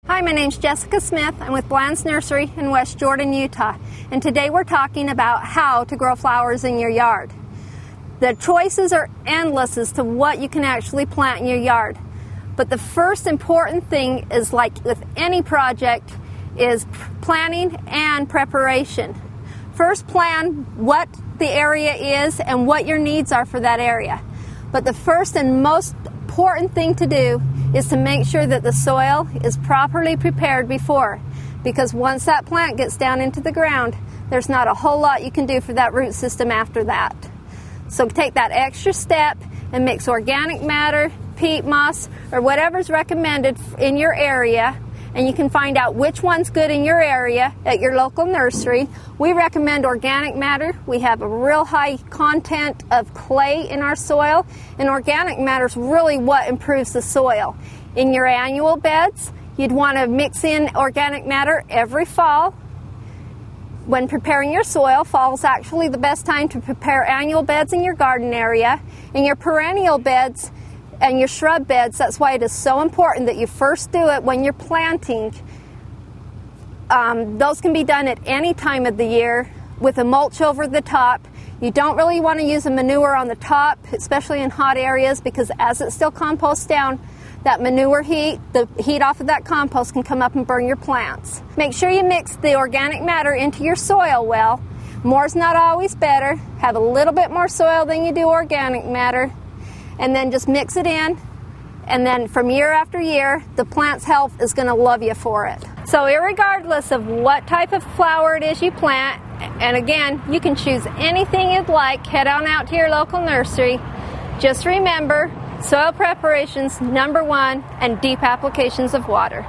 Hi, my name's Jessica Smith. I'm with Bland's Nursery in West Jordan, Utah. And today we're talking about how to grow flowers in your yard. The choices are endless as to what you can actually plant in your yard. But the first important thing is, like with any project, is planning and preparation. First, plan what the area is and what your needs are for that area. But the first and most important thing to do is to make sure that the soil is properly prepared before, because once that plant gets down into the ground, there's not a whole lot you can do for that root system after that. So take that extra step and mix organic matter, peat moss, or whatever's recommended in your area, and you can find out which one's good in your area at your local nursery. We recommend organic matter. We have a real high content of clay in our soil, and organic matter is really what improves the soil. In your annual beds, you'd want to mix in organic matter every fall. When preparing your soil, fall is actually the best time to prepare annual beds in your garden area. In your perennial beds and your shrub beds, that's why it is so important that you first do it when you're planting. Those can be done at any time of the year with a mulch over the top. You don't really want to use a manure on the top, especially in hot areas, because as it still composts down, that manure heat, the heat off of that compost can come up and burn your plants. Make sure you mix the organic matter into your soil well. More's not always better. Have a little bit more soil than you do organic matter, and then just mix it in, and then from year after year, the plant's health is going to love you for it. So irregardless of what type of flower it is you plant, and again, you can choose anything you'd like, head on out to your local nursery. Just remember, soil preparation's number one, and deep applications of water.